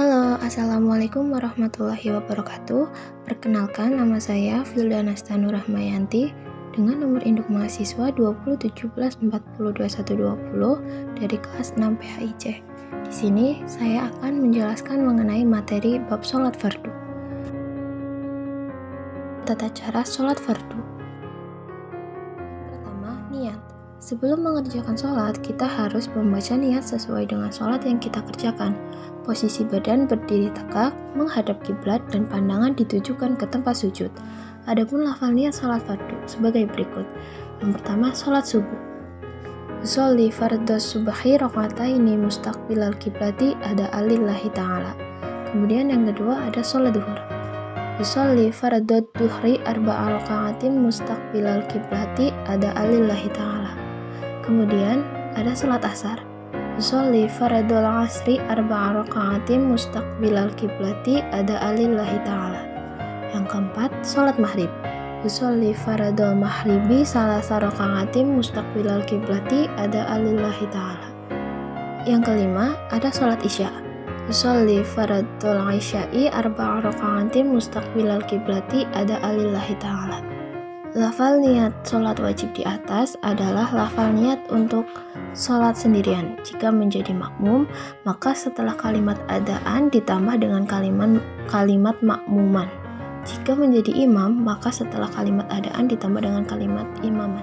Halo, Assalamualaikum warahmatullahi wabarakatuh. Perkenalkan, nama saya Fildana Stanur Rahmayanti dengan nomor induk mahasiswa 2017142120 dari kelas 6 PHIC. Di sini saya akan menjelaskan mengenai materi bab sholat fardu. Tata cara sholat fardu. Pertama, niat. Sebelum mengerjakan sholat, kita harus membaca niat sesuai dengan sholat yang kita kerjakan. Posisi badan berdiri tegak, menghadap kiblat, dan pandangan ditujukan ke tempat sujud. Adapun lafal niat sholat fardu sebagai berikut. Yang pertama, sholat subuh. Sholli fardhos subhi rakaataini mustaqbilal kiblati ada alillahi ta'ala. Kemudian yang kedua ada sholat duhur. Sholli fardhod duhri arba'a rakaatin mustaqbilal kiblati ada alillahi ta'ala. Kemudian ada sholat asar. Sholli fardhol asri arba'a rakaatin mustaqbilal kiblati ada alillahi ta'ala. Yang keempat, sholat maghrib. Sholli fardhol maghribi salasa rakaatin mustaqbilal kiblati ada alillahi ta'ala. Yang kelima, ada sholat isya. Sholli fardhol isya'i arba'a rakaatin mustaqbilal kiblati ada alillahi ta'ala. Lafal niat sholat wajib di atas adalah lafal niat untuk sholat sendirian. Jika menjadi makmum, maka setelah kalimat adaan ditambah dengan kalimat makmuman. Jika menjadi imam, maka setelah kalimat adaan ditambah dengan kalimat imaman.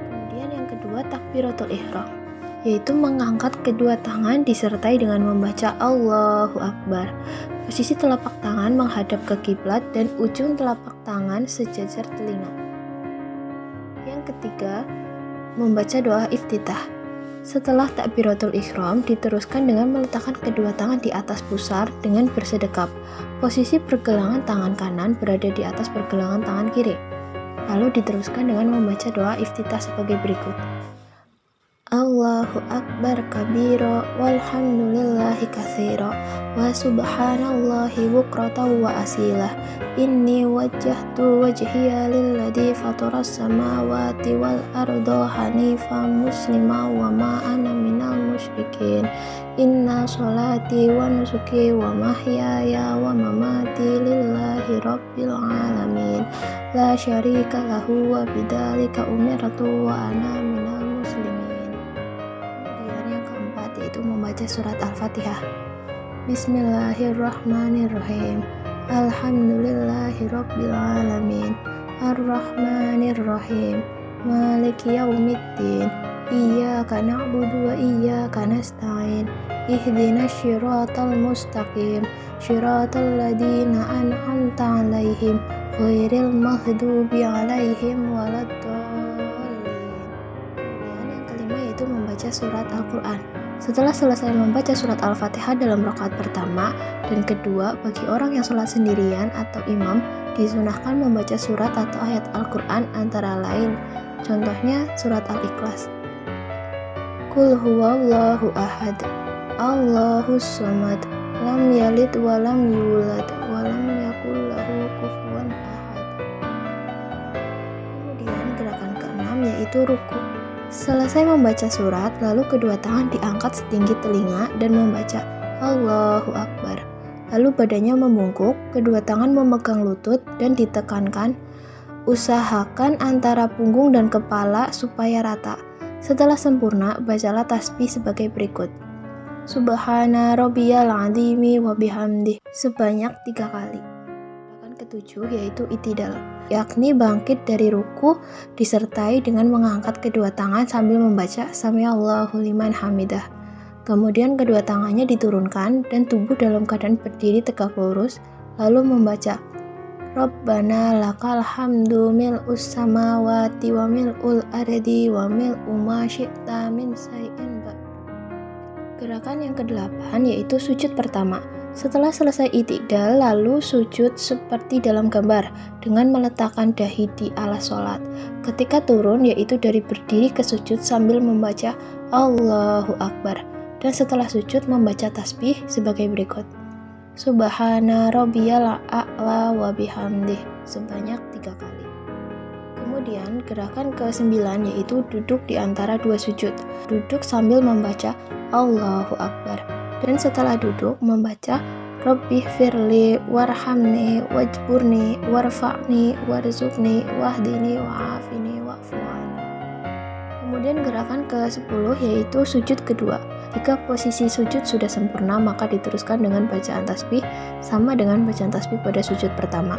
Kemudian yang kedua, takbiratul ihram, yaitu mengangkat kedua tangan disertai dengan membaca Allahu Akbar. Posisi telapak tangan menghadap ke kiblat dan ujung telapak tangan sejajar telinga. Yang ketiga, membaca doa iftitah. Setelah takbiratul ihram diteruskan dengan meletakkan kedua tangan di atas pusar dengan bersedekap. Posisi pergelangan tangan kanan berada di atas pergelangan tangan kiri. Lalu diteruskan dengan membaca doa iftitah sebagai berikut. Allahu Akbar kabiro walhamdulillahi katsiro wa subhanallahi bukratan wa asilah inni wajjahtu wajhiya lilladzi fataras samawati wal arda hanifan muslima wa ma ana minal musyrikin inna sholati wa nusuki wa mahyaya wa mamati lillahi rabbil alamin la syarika lahu wa bidzalika umirtu wa ana minal muslimin. Yaitu membaca surat Al-Fatihah. Bismillahirrahmanirrahim. Alhamdulillahirabbil alamin. Arrahmanirrahim. Maliki yaumiddin. Iyyaka na'budu wa iyyaka nasta'in. Ihdinas siratal mustaqim. Siratal ladzina an'amta 'alaihim ghairil maghdubi 'alaihim waladdallin. Kemudian yang kelima yaitu membaca surat Al-Qur'an. Setelah selesai membaca surat Al-Fatihah dalam rakaat pertama dan kedua, bagi orang yang sholat sendirian atau imam, disunahkan membaca surat atau ayat Al-Quran antara lain. Contohnya surat Al-Ikhlas. Qul huwallahu ahad, Allahus samad, lam yalid wa lam yulad, wa lam yakul lahu kufuwan ahad. Kemudian gerakan keenam yaitu ruku. Selesai membaca surat, lalu kedua tangan diangkat setinggi telinga dan membaca Allahu Akbar. Lalu badannya membungkuk, kedua tangan memegang lutut dan ditekankan. Usahakan antara punggung dan kepala supaya rata. Setelah sempurna, bacalah tasbih sebagai berikut. Subhana rabbiyal azimi wa bihamdih sebanyak 3 kali. Ketujuh yaitu i'tidal, yakni bangkit dari ruku disertai dengan mengangkat kedua tangan sambil membaca Samiallahu liman hamidah. Kemudian kedua tangannya diturunkan dan tubuh dalam keadaan berdiri tegak lurus, lalu membaca Rabbana lakal hamdu mil'us samawati wa mil'ul ardi wa mil'u ma syi'ta min syai'in ba'd. Gerakan yang ke-8 yaitu sujud pertama. Setelah selesai i'tidal, lalu sujud seperti dalam gambar dengan meletakkan dahi di alas sholat. Ketika turun, yaitu dari berdiri ke sujud sambil membaca Allahu Akbar. Dan setelah sujud membaca tasbih sebagai berikut. Subhana rabbiyal a'la wa bihamdih sebanyak 3 kali. Kemudian gerakan ke-9 yaitu duduk di antara 2 sujud. Duduk sambil membaca Allahu Akbar. Dan setelah duduk membaca Rabbi firli warhamni wajburni warfa'ni warzuqni wahdini wa'afini wa'fu'ani. Kemudian gerakan ke-10 yaitu sujud kedua. Jika posisi sujud sudah sempurna, maka diteruskan dengan bacaan tasbih sama dengan bacaan tasbih pada sujud pertama.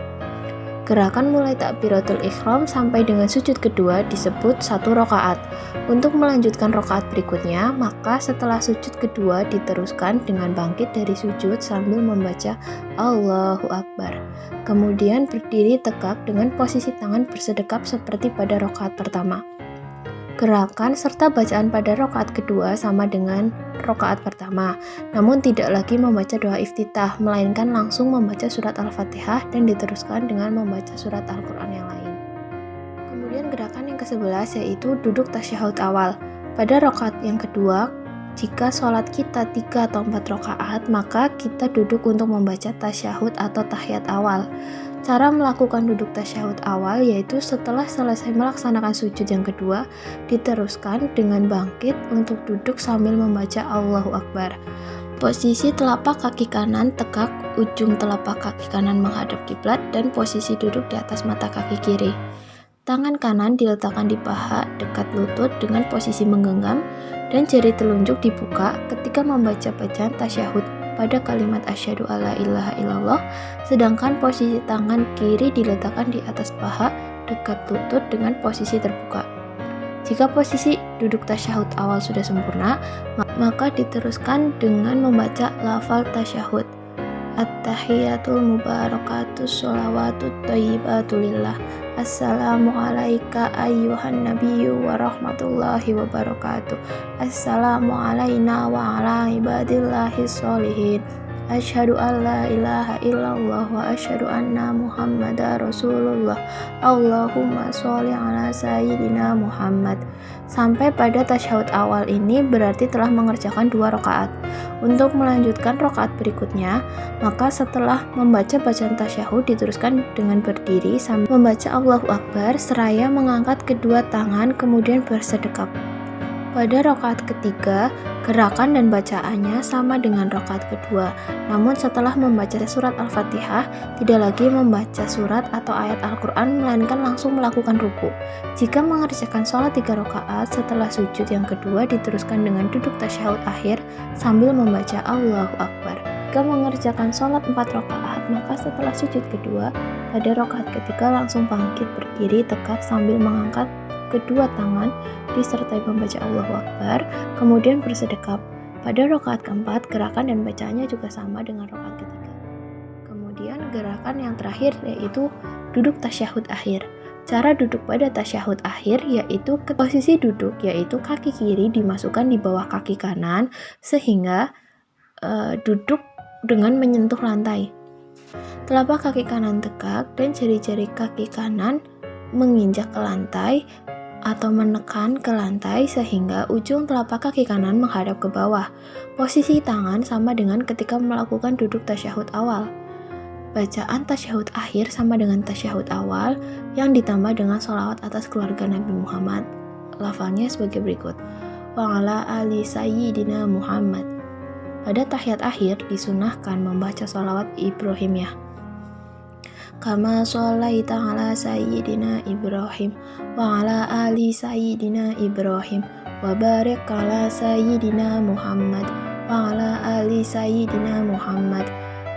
Gerakan mulai takbiratul ihram sampai dengan sujud kedua disebut 1 rakaat. Untuk melanjutkan rakaat berikutnya, maka setelah sujud kedua diteruskan dengan bangkit dari sujud sambil membaca Allahu Akbar. Kemudian berdiri tegak dengan posisi tangan bersedekap seperti pada rakaat pertama. Gerakan serta bacaan pada rakaat kedua sama dengan rakaat pertama, namun tidak lagi membaca doa iftitah, melainkan langsung membaca surat Al-Fatihah dan diteruskan dengan membaca surat Al-Quran yang lain. Kemudian gerakan yang ke-11 yaitu duduk tasyahud awal. Pada rakaat yang kedua, jika sholat kita 3 atau 4 rakaat, maka kita duduk untuk membaca tasyahud atau tahiyat awal. Cara melakukan duduk tasyahud awal yaitu setelah selesai melaksanakan sujud yang kedua, diteruskan dengan bangkit untuk duduk sambil membaca Allahu Akbar. Posisi telapak kaki kanan tegak, ujung telapak kaki kanan menghadap kiblat, dan posisi duduk di atas mata kaki kiri. Tangan kanan diletakkan di paha dekat lutut dengan posisi menggenggam, dan jari telunjuk dibuka ketika membaca bacaan tasyahud pada kalimat asyhadu alla ilaha illallah, sedangkan posisi tangan kiri diletakkan di atas paha dekat lutut dengan posisi terbuka. Jika posisi duduk tasyahud awal sudah sempurna, maka diteruskan dengan membaca lafal tasyahud. At-tahiyatul mubarakatus sholawatut thayyibatulillah. Assalamu alayka ayyuhan nabiyyu wa rahmatullahi wa barakatuh. Assalamu alayna wa ala ibadillahis sholihin. Asyhadu an la ilaha illallah wa asyhadu anna muhammadar rasulullah. Allahumma sholli ala sayyidina Muhammad. Sampai pada tasyahud awal ini berarti telah mengerjakan 2 rakaat. Untuk melanjutkan rakaat berikutnya, maka setelah membaca bacaan tasyahud diteruskan dengan berdiri sambil membaca Allahu Akbar seraya mengangkat kedua tangan kemudian bersedekap. Pada rakaat ketiga, gerakan dan bacaannya sama dengan rakaat kedua, namun setelah membaca surat Al-Fatihah, tidak lagi membaca surat atau ayat Al-Quran, melainkan langsung melakukan ruku. Jika mengerjakan sholat 3 rakaat, setelah sujud yang kedua diteruskan dengan duduk tasyahud akhir sambil membaca Allahu Akbar. Jika mengerjakan sholat 4 rakaat, maka setelah sujud kedua, pada rakaat ketiga langsung bangkit berdiri tegak sambil mengangkat kedua tangan disertai membaca Allahu Akbar, kemudian bersedekap. Pada rakaat keempat, gerakan dan bacaannya juga sama dengan rakaat ketiga. Kemudian gerakan yang terakhir yaitu duduk tasyahud akhir. Cara duduk pada tasyahud akhir yaitu ke posisi duduk, yaitu kaki kiri dimasukkan di bawah kaki kanan sehingga duduk dengan menyentuh lantai. Telapak kaki kanan tegak dan jari-jari kaki kanan menginjak ke lantai atau menekan ke lantai sehingga ujung telapak kaki kanan menghadap ke bawah. Posisi tangan sama dengan ketika melakukan duduk tasyahud awal. Bacaan tasyahud akhir sama dengan tasyahud awal yang ditambah dengan sholawat atas keluarga Nabi Muhammad. Lafalnya sebagai berikut. Wa ala ali sayyidina Muhammad. Pada tahiyat akhir disunahkan membaca sholawat Ibrahimiyah. Kama sholaita ala sayyidina Ibrahim wa ala ali sayyidina Ibrahim wa barik ala sayyidina Muhammad wa ala ali sayyidina Muhammad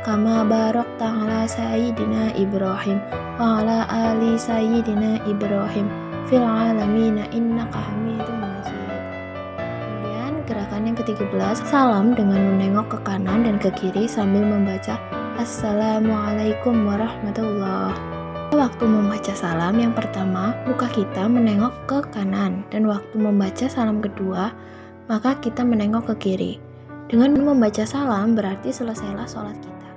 kama barakta ala sayyidina Ibrahim wa ala ali sayyidina Ibrahim fil alamin innaka hamidum majid. Kemudian gerakan yang ke-13, salam dengan menengok ke kanan dan ke kiri sambil membaca Assalamualaikum warahmatullahi. Waktu membaca salam yang pertama, muka kita menengok ke kanan, dan waktu membaca salam kedua, maka kita menengok ke kiri. Dengan membaca salam berarti selesailah sholat kita.